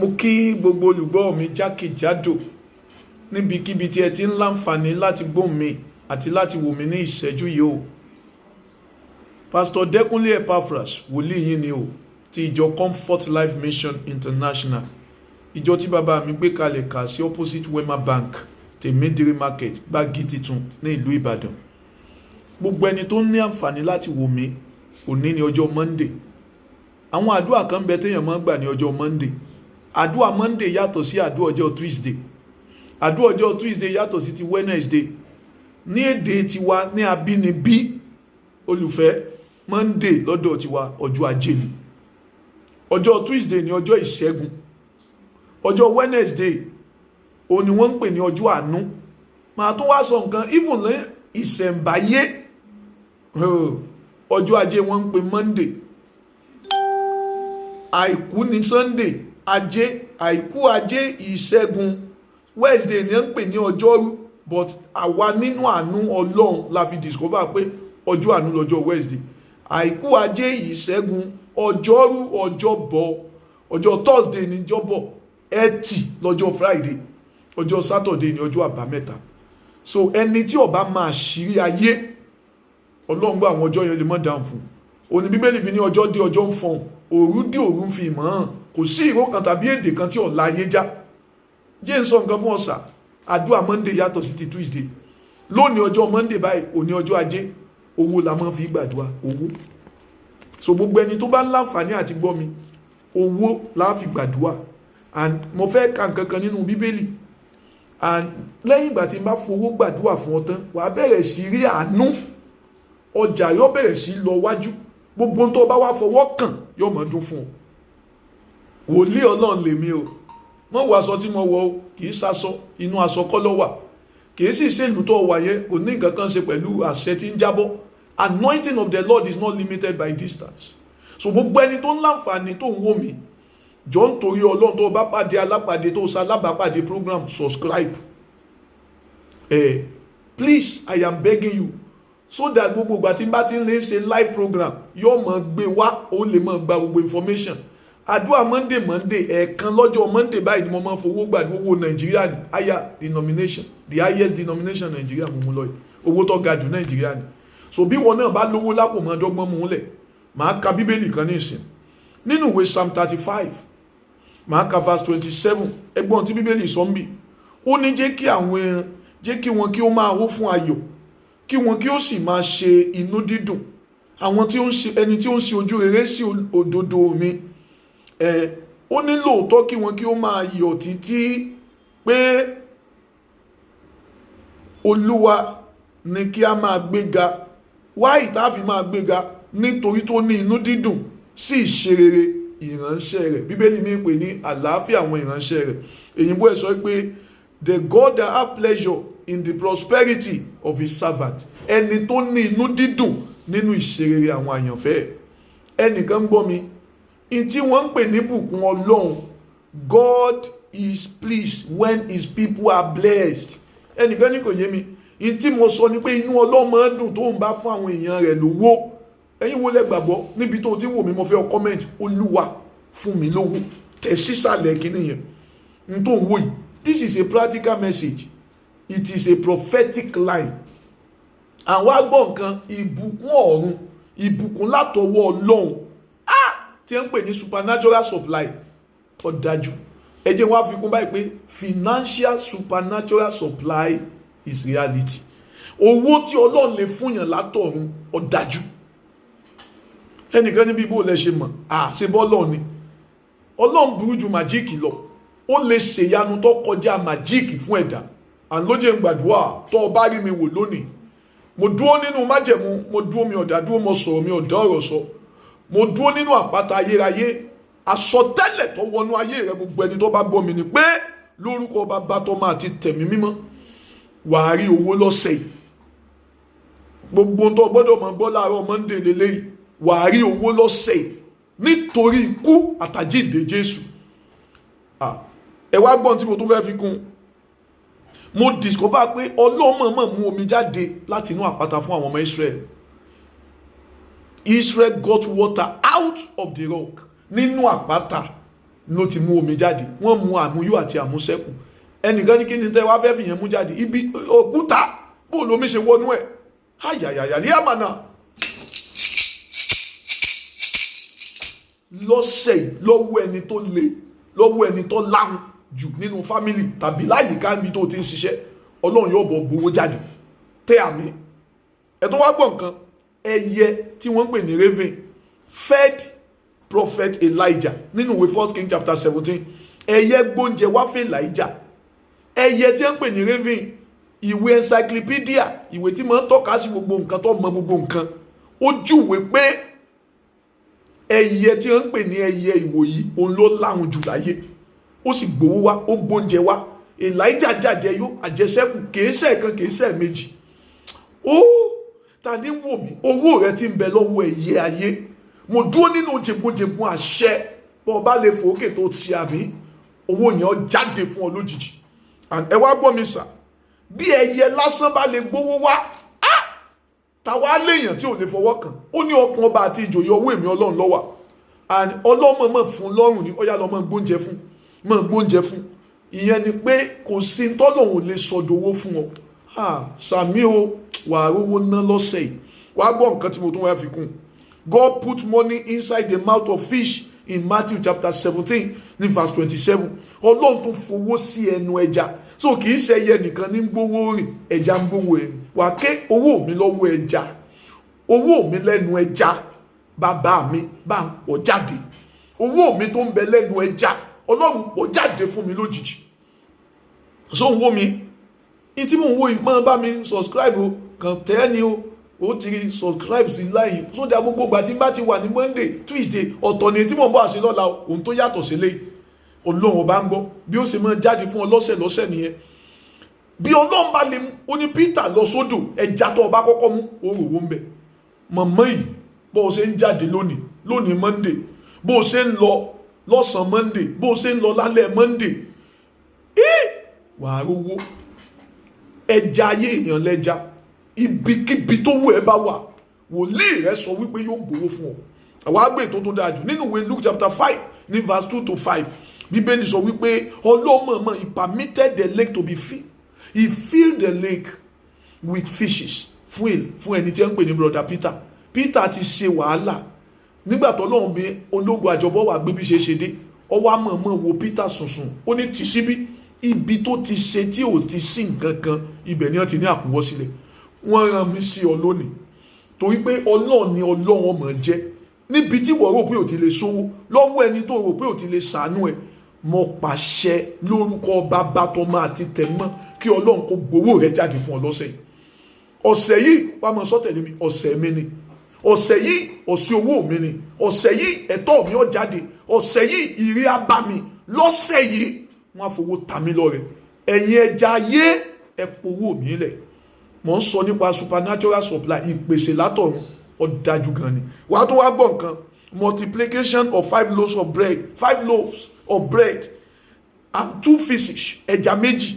Mo kí gbogbo olùgbọ́ mi jákèjádò níbikíbi tí ẹ ti ń láǹfààní láti gbóhùn mi àti láti wò mí ní ìṣẹ́jú yìí o. Pastor Dẹ́kúnlé Epaphras wòlíì yín ni o ti ìjọ Comfort Life Mission International. Ìjọ tí bàbá mi gbé kalẹ̀ kà sí opposite Wema Bank Tèmídìrí Market Gbági Titun ní ìlú Ìbàdàn. Gbogbo ẹni tó ní àǹfààní láti wò mí òní ní ọjọ́ Monday. Àwọn àdúrà kan bẹ téèyàn máa ń gbà ní ọjọ́ Monday. Àdúrà Monday yàtọ̀ sí àdúrà ọjọ́ Tuesday. Àdúrà ọjọ́ Tuesday yàtọ̀ sí ti Wednesday. Ní èdè tiwa ní abínibí olùfẹ́ Monday lọ́dọ̀ tiwa ọjọ́ ajé ni. Ọjọ́ Tuesday ni ọjọ́ ìṣẹ́gun. Ọjọ́ Wednesday òun ni wọ́n ń pè ní ọjọ́ àánú. Màá tún wá sọ nǹkan even ní ìṣẹ̀ǹbáyé ọjọ́ ajé wọ́n ń pè Monday. Àìkú ni Sunday, ajé, àìkú ajé ìṣẹ́gun. Wednesday ni wọ́n ń pè ní ọjọ́rú, but àwa nínú àánú Ọlọ́run la fi discover pé ọjọ́ àánú lọ́jọ́ Wednesday. Àìkú ajé ìṣẹ́gun, ọjọ́rú ọjọ́bọ̀, ọjọ́ Thursday ni jọ́bọ̀, ẹtì lọ́jọ́ Friday, ọjọ́ Saturday ni ọjọ́ àbámẹ́ta. So ẹni tí ó bá máa ṣírí ayé Ọlọ́run gbọ́ àwọn ọjọ́ yẹn lè mọ́ dáhùn fún. Òní Bíbélì fi ní ọjọ́ dé ọjọ́ ń fọhùn, òru dé òru ń fi ìmọ̀ hàn. Kò sí ìró kan tàbí èdè kan tí ọ̀la ayé já. Jẹ́ ń sọ nǹkan fún ọ̀sà, àdúrà Monday yàtọ̀ sí ti Tuesday. Lónìí ọjọ́ Monday báyìí, òní ọjọ́ ajé, owó la máa fi gbàdúrà, owó. So gbogbo ẹni tó bá láǹfààní àti gbọ́ mi, owó la fi gbàdúrà. And mo fẹ́ ka nǹkan kan nínú Bíbélì. And lẹ́yìn ìgbà tí n bá fowó gbàdúrà fún ọ tán, wàá bẹ̀rẹ̀ sí rí àánú. Ọjà yóò bẹ̀rẹ̀ sí lọ wájú. Gbogbo tó bá wá fọwọ́ kàn yóò mọ̀ dún fún ọ. Wòlíì Ọlọ́run lèmi o. Mọ́ wọ aṣọ tí mo wọ̀ o, kì í ṣaṣọ, inú aṣọ kọ́ ló wà. Kì í sì ṣe ìlú tó wà yẹn, kò ní nǹkan kan ṣe pẹ̀lú àṣẹ tí ń jábọ́. Anointing of the Lord is not limited by distance. So gbogbo ẹni tó ń láǹfààní tó ń wò mí, jọ ń torí Ọlọ́run tó bá pàdé alápàdé tó ṣalábàápàdé program, subscribe. Please, I am begging you. So that gbogbo ìgbà tí n bá ti ń lè ṣe live program yóò mọ̀ gbé wá, ó lè mọ̀ gba gbogbo information. Àdúrà Monday ẹ̀ẹ̀kan lọ́jọ́ Monday báyìí ni mo máa ń fowó gbàdúrà owó Nàìjíríà ní higher denomination, the highest denomination Nàìjíríà mo mú lọ yìí, owó tó ga jù Nàìjíríà ni. So bí wọn náà bá lówó lápò mọ́ dọ́gbọ́n mú lẹ̀, màá ka Bíbélì kan ní ìsìn. Nínú ìwé Psalm 35, màá ka verse 27, ẹgbọ́n tí Bíbélì sọ ń bì. Ó ní jẹ́ kí wọn kí ó máa hó fún ayọ̀, kí wọn kí ó sì máa ṣe inú dídùn. Àwọn tí ó ń ṣe ẹni tí ó ń ṣe ojú rere sí òdodo mi. Ó ní lóòótọ́ kí wọn kí ó máa yọ̀ títí pé Olúwa ni kí a máa gbéga. Wáyé tá a fi máa gbéga nítorí tó ní inú dídùn sí ìṣerere ìránṣẹ́ rẹ̀. Bíbélì mi pè ní àlàáfíà àwọn ìránṣẹ́ rẹ̀. Èyìnbó ẹ̀ sọ pé the God that have pleasure in the prosperity of his servant. Ẹni tó ní inú dídùn nínú ìṣerere àwọn àyànfẹ́. Ẹnìkan gbọ́ mi, in tí wọ́n ń pè ní bùkún Ọlọ́run, God is pleased when his people are blessed. Ẹnìkan ní kò yé mi, in tí mo sọ ni pé inú Ọlọ́run máa ń dùn tó ń bá fún àwọn èèyàn rẹ̀ lówó. Ẹ̀yin wo lẹ gbàgbọ́ níbi tó ti wò mí, mo fẹ́ comment, Olúwa fún mi lówó. Tẹ̀ sísàlẹ̀ kìíní yẹn. N tó ń wò yìí, this is a practical message. It is a prophetic line. Àwọn agbọ́ nǹkan ìbùkún ọ̀run, ìbùkún látọwọ́ Ọlọ́run. Tí ń pè ní supernatural supply. Ó dájú. Ẹ jẹ́ wá fi kún báyìí pé financial supernatural supply is reality. Owó tí Ọlọ́run lè fún yàn látọ̀run, ó dájú. Ẹnìkan níbi bó lẹ ṣe mọ̀, ṣe bọ́ Ọlọ́run ni. Ọlọ́run burú ju màjíìkì lọ. Ó lè ṣèyanu tó kọjá màjíìkì fún ẹ̀dá. Àlójẹ́ ń gbàdúrà tó bá rí mi wò lónìí. Mo dúró nínú májẹ̀mú, mo dúró mi ọ̀dá dúró, mo sọ̀rọ̀ mi ọ̀dá ọ̀rọ̀ sọ. Mo dúró nínú àpáta ayérayé. Àsọtẹ́lẹ̀ tó wọnú ayé rẹ gbogbo ẹni tó bá gbọ́ mi ni pé lórúkọ Bàbá tọ́mọ àti tẹ̀mí mímọ́ wàá rí owó lọ́sẹ̀ yìí. Gbogbo tó gbọ́dọ̀ mọ̀ gbọ́ láàárọ̀ Monday lélẹ́yìí, wàá rí owó lọ́sẹ̀ yìí nítorí ikú àtàjíǹde Jésù. Ẹ wá gbọ́n tí mo tún fẹ́ fi kún. Mo discover pé Ọlọ́run mọ̀ọ́mọ̀ mú omi jáde láti inú àpáta fún àwọn ọmọ Israel. Israel got water out of the rock. Nínú àpáta ló ti mú omi jáde, wọ́n mú àmúyó àti àmúṣẹ́kù. Ẹnìkan ní kí ni tẹ́ wá fẹ́ fìyẹn mú jáde, ibi òkúta bó lomi ṣe wọnú ẹ̀, ayayaya ní àmàna. Lọ́sẹ̀ yìí lọ́wọ́ ẹni tó le, lọ́wọ́ ẹni tó láhùn jù nínú fámìlì tàbí láyìíká níbi tó ti ń ṣiṣẹ́, Ọlọ́run yóò bọ̀ gbowó jáde. Tẹ́ àmì. Ẹ tó wá gbọ́ nǹkan, ẹyẹ tí wọ́n ń pè ní raven fed prophet Elijah nínú ìwé 1 King chapter 17. Ẹyẹ gbóúnjẹ wá fún Elijah. Ẹyẹ tí wọ́n ń pè ní raven, ìwé encyclopedia, ìwé tí máa ń tọ́ka sí gbogbo nǹkan tó mọ gbogbo nǹkan, ó júwe pé ẹyẹ tí wọ́n ń pè ní ẹyẹ ìwòyí òun ló láhùn jù láyé. Ó sì gbowó wá, ó gbóúnjẹ wá. Elijah jàjẹ yó àjẹsẹ́kù, kìí ṣe kan kìí ṣe méjì. Ó ta ní wò mí, owó rẹ ti ń bẹ lọ́wọ́ ẹyẹ ayé. Mo dúró nínú jẹ̀gbọ́njẹ̀gbọ́n àṣẹ, bọ́ bá lè fòókè tó ti àmì, owó yẹn ó jáde fún ọ lójijì. Ẹ wá gbọ́ mi sà, bí ẹyẹ lásán bá lè gbowó wá, tàwa léèyàn tí ò lè fọwọ́ kàn. Ó ní ọkàn ọba àti ìjòyè ọwọ́ èmi Ọlọ́run ló wà. Ọlọ́mọ mọ̀ fún lọ́rùn ní ọ̀yá lọ́mọ gbóúnjẹ fún, mọ̀ gbóúnjẹ fún. Ìyẹn ni pé kò sí tọ́lọ́hun lè sọdowó fún ọ. Sàmí o, wàá rówó ná lọ́sẹ̀ yìí. Wàá gbọ́ nǹkan tí mo tún wá fi kún. God put money inside the mouth of fish in Matthew chapter 17 ní verse 27. Ọlọ́run tún fowó sí ẹnu ẹja. So kì í ṣe ẹyẹ nìkan ní gbówó rìn, ẹja ń gbówó ẹ̀rìn. Wà ké owó mi lọ́wọ́ ẹja, owó mi lẹ́nu ẹja, bàbá mi bá ń pọ̀ jáde. Owó mi tó ń bẹ lẹ́nu ẹja, Ọlọ́run pọ̀ jáde fún mi lójijì. So ń wò mí, ní tí mò ń wò yìí máa bá mi subscribe o, kàn tẹ́ ni o, ó ti subscribe sí láyìí. So dá gbogbo ìgbà tí bá ti wà ní Monday, Tuesday, ọ̀tọ̀ ni tí mò ń bọ̀ àṣẹ lọ́la òun tó yàtọ̀ sí léyìí. Ọlọ́run ọba ń gbọ́ bí ó ṣe máa jáde fún ọ lọ́sẹ̀ nìyẹn. Bí Ọlọ́run bá lè mú, ó ní Peter lọ sódò, ẹja tó ọba kọ́kọ́ mú òróró ń bẹ. Mọ̀mọ́ yìí bó o ṣe ń jáde lónìí Monday, bó o ṣe ń lọ lọ́sàn Monday, bó o ṣe ń lọ lálẹ́ Monday, wàá rówó. Ẹja ayé èèyàn lẹ́ja, ibikíbi tó wù ẹ́ bá wà, wòlíì rẹ sọ wípé yóò gbowó fún ọ. Àwọn àgbẹ̀ tó tó dáa jù nínú ìwé Luke chapter 5 ní verse 2 to 5. Bíbélì sọ wípé Ọlọ́mọ̀ọ́mọ̀ he permitted the lake to be filled. He filled the lake with fishes. Fún ẹni tí wọ́n ń pè ní brother Peter. Peter ti ṣe wàhálà. Nígbà tó lọ́hùn bí ológun àjọbọ̀ wà gbé bí ṣe dé, ọwọ́ àmọ̀ọ́mọ̀ wo Peter sùnsùn. Ó ní tì síbí. Ibi tó ti ṣe tí ò ti sí nǹkan kan, ibẹ̀ ni wọ́n ti ní àkúnwọ́ sílẹ̀. Wọ́n rán mi sí ọ lónìí. Torí pé Ọlọ́run ni Ọlọ́run ọmọ jẹ́. Níbi tí wọ́n rò pé ò ti lè sówó, lọ́wọ́ ẹni tó rò pé ò ti lè ṣàánú ẹ̀, mo pàṣẹ lórúkọ Bàbá tọmọ àti tẹ̀mọ́ kí Ọlọ́run kó gbowó rẹ jáde fún ọ lọ́sẹ̀ yìí. Ọ̀sẹ̀ yìí wá máa sọ tẹ̀lé mi, ọ̀sẹ̀ mi ni. Ọ̀sẹ̀ yìí ọ̀sẹ̀ owó mi ni. Ọ̀sẹ̀ yìí ẹ̀tọ́ mi ó jáde. Ọ̀sẹ̀ yìí ìrí abá mi. Lọ́sẹ̀ yìí wọ́n á fowó ta mí lọ́rẹ. Ẹ̀yin ẹja ayé ẹ powó mi lẹ̀. Mo ń sọ nípa supernatural supply, ìpèsè látọ̀run, ó dájú gan ni. Wàá tún wá gbọ́ nǹkan, multiplication of 5 loaves of bread and 2 fishes, ẹja méjì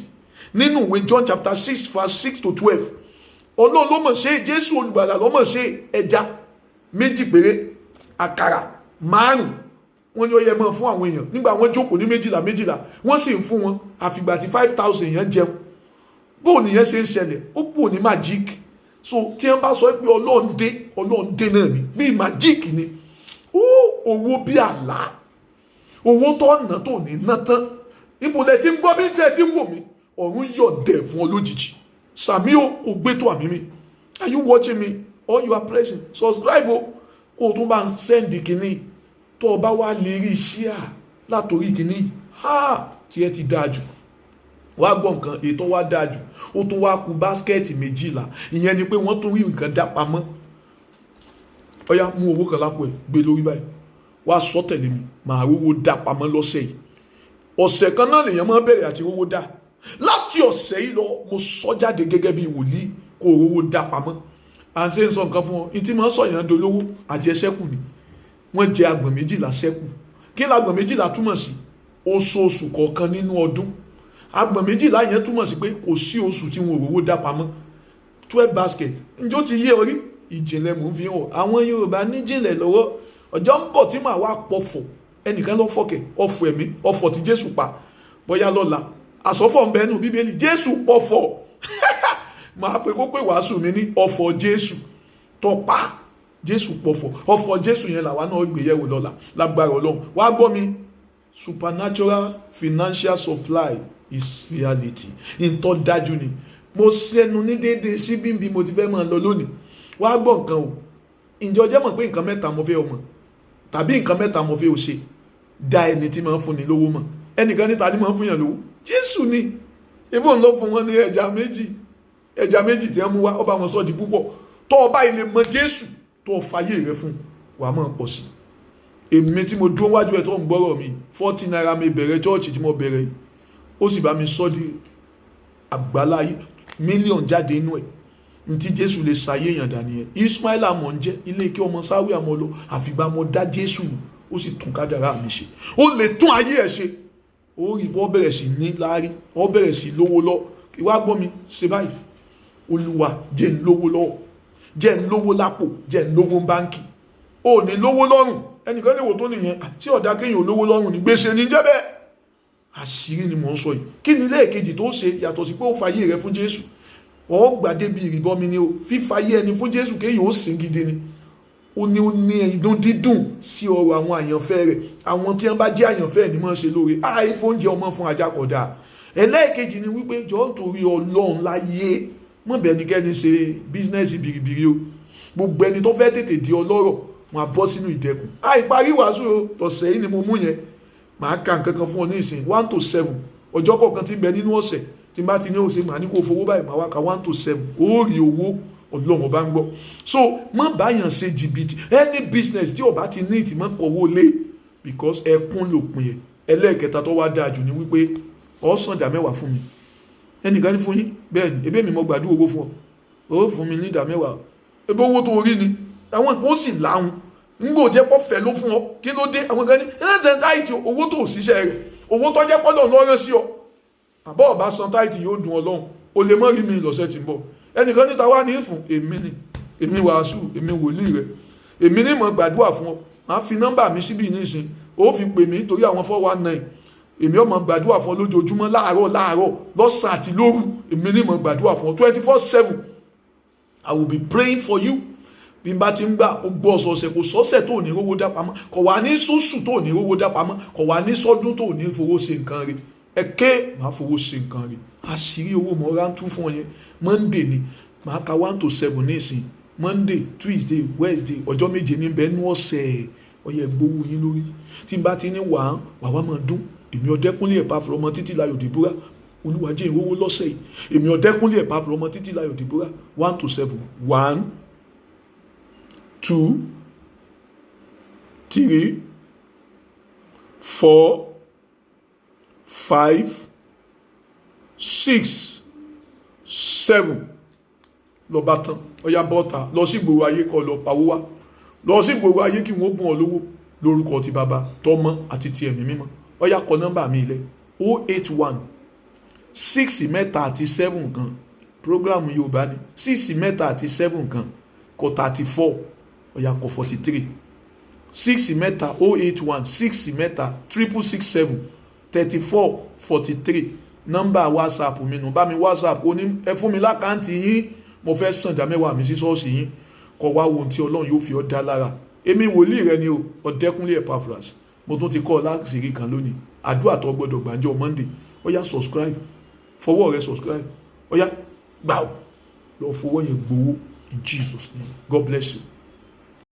nínú ìwé John chapter 6 verse 6 to 12. Ọlọ́run ló mọ̀ ṣe, Jésù olùgbàlà ló mọ̀ ṣe, ẹja méjì péré, àkàrà 5 wọ́n ní ó yẹ mọ́ fún àwọn èèyàn. Nígbà wọ́n jókòó ní méjìlá wọ́n sì ń fún wọn àfìgbà tí 5,000 èèyàn jẹun. Bó nìyẹn ṣe ń ṣẹlẹ̀, ó pò ní magic. So tí wọ́n bá sọ pé Ọlọ́run dé náà ni bí magic ni. Owó bí àlá, owó tó ọ̀nà tó ní ná tán. Ibo lẹ ti ń gbọ́ bí tẹ́ ti ń wò mí, ọ̀run yọ̀dẹ̀ fún ọ lójijì. Sàmí o, kò gbé tó àmì mi. Are you watching me or you are pressing? Subscribe o, kó o tún bá ń send kìíní. Tó o bá wá lè rí share látòrí kìíní, tí ẹ ti dáa jù. Wá gbọ́ nǹkan, ètò wá dáa jù. Ó tún wá kù báskẹ́ẹ̀tì 12. Ìyẹn ni pé wọ́n tún rí nǹkan dá pamọ́. Ọya mú owó kan lápò ẹ̀, gbé lórí báyìí. Wá sọ tẹ̀lé mi, màá rówó dá pamọ́ lọ́sẹ̀ yìí. Ọ̀sẹ̀ kan náà lèèyàn máa bẹ̀rẹ̀ àti rówó dá. Láti ọ̀sẹ̀ yìí lọ, mo sọ jáde gẹ́gẹ́ bí wòlíì kó rówó dá pamọ́. À ń ṣe ń sọ nǹkan fún ọ, ìtí máa ń sọ yàn dolówó, àjẹsẹ́kù ni. Wọ́n jẹ agbọ̀n 12 sẹ́kù. Kí lágbọ̀n 12 túmọ̀ sí? Oṣooṣù kọ̀ọ̀kan nínú ọdún. Agbọ̀n 12 yẹn túmọ̀ sí pé kò sí oṣù tí wọn ò rówó dá pamọ́. 12 basket. Ǹjẹ́ ó ti yé orí? Ìjìnlẹ̀ mò ń fi hàn. Àwọn Yorùbá níjìnlẹ̀ lọ́wọ́. Ọjọ́ ń bọ̀ tí màá wá pọ̀fọ̀ ẹnìkan lọ fọkẹ̀ ọ̀fọ̀ ẹ̀mí ọ̀fọ̀ tí Jésù pa bóyá lọ́la àsọfọ̀ ń bẹ nínú Bíbélì Jésù pọ̀fọ̀ máa pe kó pé wàásù mi ní ọ̀fọ̀ Jésù tọpa Jésù pọ̀fọ̀ ọ̀fọ̀ Jésù yẹn làwa náà gbéyẹ̀wò lọ́la lágbára Ọlọ́run wá gbọ́ mi supernatural financial supply is reality ìtọ́ dájú ni mo sẹnu ní déédéé sí bí mo ti fẹ́ máa lọ lónìí wá gbọ́ nǹkan o ǹjẹ́ ọjọ́ mọ̀ pé nǹkan mẹ́ta mo fẹ́ ọmọ tàbí nǹkan mẹ́ta mo fẹ́ o ṣe dá ẹni tí máa ń fún ni lówó mọ̀ ẹnìkan níta ni máa ń fún yàn lówó Jésù ni ebó ń lọ fún wọn ní ẹja méjì tí wọ́n mú wá ọba wọn sọ di púpọ̀ tó ọba ilé mọ Jésù tó fàyè rẹ fún wàá máa pọ̀ sí èmi tí mo dúró wájú ẹ̀ tó ń gbọ́rọ̀ mi 40 naira mi bẹ̀rẹ̀ chọ́ọ̀chì tí mo bẹ̀rẹ̀ yìí ó sì bá mi sọ di àgbáláyé mílíọ̀n jáde inú ẹ̀ ní tí Jésù lè ṣayé èèyàn dání ẹ̀ Ismaila mọ̀ ń jẹ́ ilé ike ọmọ sáwí àmọ́ lọ àfìgbà mo dá Jésù ó sì tún kádàrá mi ṣe ó lè tún ayé ẹ̀ ṣe ó rí bọ́ bẹ̀rẹ̀ sí ní láárí ó bẹ̀rẹ̀ sí lówó lọ ìwà gbọ́ mi ṣe báyìí Olúwa jẹ́ ń lówó lọ́wọ́ jẹ́ ń lówó lápò jẹ́ ń lówó báńkì ó ní lówó lọ́rùn ẹnìkan lè wò tó nìyẹn tí ọ̀dà kéèyàn olówó lọ́rùn ní gbèsè ní jẹ́ bẹ́ẹ̀ àṣírí ni mò ń sọ yìí kí ni lẹ́ẹ̀kejì tó ṣe yàtọ̀ sí pé ó fàyè rẹ fún Jésù ọ̀ gbàdé bíi ìrìbọmi ni o fífàyè ẹni fún Jésù kéèyàn ó sìn gidi ni ó ní ìdún dídùn sí ọ̀rọ̀ àwọn àyànfẹ́ rẹ̀ àwọn tí wọ́n bá jẹ́ àyànfẹ́ ni máa ṣe lóore àìfóúnjẹ ọmọ fún ajá kódà ẹlẹ́ẹ̀kejì ni wípé jọ̀ọ́ torí Ọlọ́run láyé mọ̀ bẹ́ẹ̀ ni kẹ́ni ṣe bísínẹ́sì bìrìbìrì o gbogbo ẹni tó fẹ́ tètè di ọlọ́rọ̀ wọn á bọ́ sínú ìdẹkùn àìparí wàásù tọ̀sẹ̀ yìí ni mo mú yẹn màá ka nǹkan kan fún ọ ní ìsìn 1 to 7 ọjọ́ kọ̀ọ̀kan tí ń bẹ nínú ọ̀sẹ̀ tí n bá ti ní òsè màá ní kó fowó báyìí màá wá ka 1 to 7 ó rí owó Ọlọ́run bá ń gbọ́ so má báyàn ṣe jìbìtì any business tí o bá ti ní ìtìmọ́ kọ̀wó lé because ẹkún lòpin yẹn ẹlẹ́ẹ̀kẹta tó wá dáa jù ní wípé ó san ìdá mẹ́wàá fún mi ẹnìkan ní fún yín bẹ́ẹ̀ ni ebí mi mo gbàdúrà owó fún ọ ó fún mi ní ìdá mẹ́wàá ebí owó tó rí ni àwọn ìpín ó sì láhùn ngbò jẹ́ pọ́ fẹ́ ló fún ọ kí ló dé àwọn kan ní ẹ̀ẹ́dẹ̀ táìtì owó tó ṣiṣẹ́ rẹ̀ owó tó jẹ́ pọ́lọ̀ lọ́rẹ́ sí ọ àbọ̀ ọba san táìtì yóò dùn Ọlọ́run o lè mọ́ rí mi lọ́sẹ̀ tí ń bọ̀ ẹnìkan níta wá ní fún èmi wàásù èmi wòlíì rẹ̀ èmi ní mọ̀ gbàdúrà fún ọ máa fi nọ́mbà mi síbí nísìn ó fi pè mí torí àwọn 419 èmi ó mọ̀ gbàdúrà fún ọ lójoojúmọ́ láàárọ̀ lọ́sàn àti lóru èmi ní mọ̀ gbàdúrà fún ọ 24/7 I will be praying for you bí n bá ti ń gbà gbogbo ọ̀sọ̀ọ̀sẹ̀ kò sọ́sẹ̀ tó ní rówó dá pamọ́ kò wá ní sóṣù tó ní rówó dá pamọ́ kò wá ní sọ́dún tó ní fowó ṣe nǹkan rí ẹ̀kẹ́ máa fowó ṣe nǹkan rí àṣírí owó mọ̀ ọ́rá ń tún fún ọ yẹn Monday ni máa ka 1 to 7 ní ìsìn Monday Tuesday Wednesday ọjọ́ méje ní bẹ́ẹ̀ ní ọ̀sẹ̀ ọyẹ gbowó yín lórí tí n bá ti ní wàá máa dún èmi Ọdẹ́kúnlé Epafras ọmọ Títílayọ̀ Deborah Olúwa jẹ́ ìrówó lọ́sẹ̀ yìí èmi Ọdẹ́kúnlé Epafras ọmọ Títílayọ̀ Deborah 1 to 7 1 2 3 4 5 6 7 lọ bá tán ọya bọ́ta lọ sí gbòòrò ayé kọ lọ pàwó wá lọ sí gbòòrò ayé kí wọ́n bùn ọ lówó lórúkọ ti bàbá tọmọ àti ti ẹ̀mí mímọ́ ọya kọ nọ́mbà mi ilẹ̀ 081 6 mẹ́ta àti 7 kan program Yorùbá ni 6 mẹ́ta àti 7 kan kọ 34 ọya kọ 43 6 mẹ́ta 081 6 mẹ́ta 667 34 43 nọ́mbà WhatsApp mi nù bá mi WhatsApp ó ní ẹ fún mi lákàntì yín mo fẹ́ sàn ìdá mẹ́wàá mi sí ṣọ́ọ̀ṣì yín kọ wá wo ohun tí Ọlọ́run yóò fi ọ́ dá lára èmi wòlíì rẹ ni o Ọdẹ́kúnlé Epafras mo tún ti kọ́ ọ láti rí kan lónìí àdúrà tó gbọdọ̀ gbàǹjọ́ Monday ọya subscribe fọwọ́ rẹ subscribe ọya gbà ó lọ fowó yẹn gbowó in Jesus name God bless you.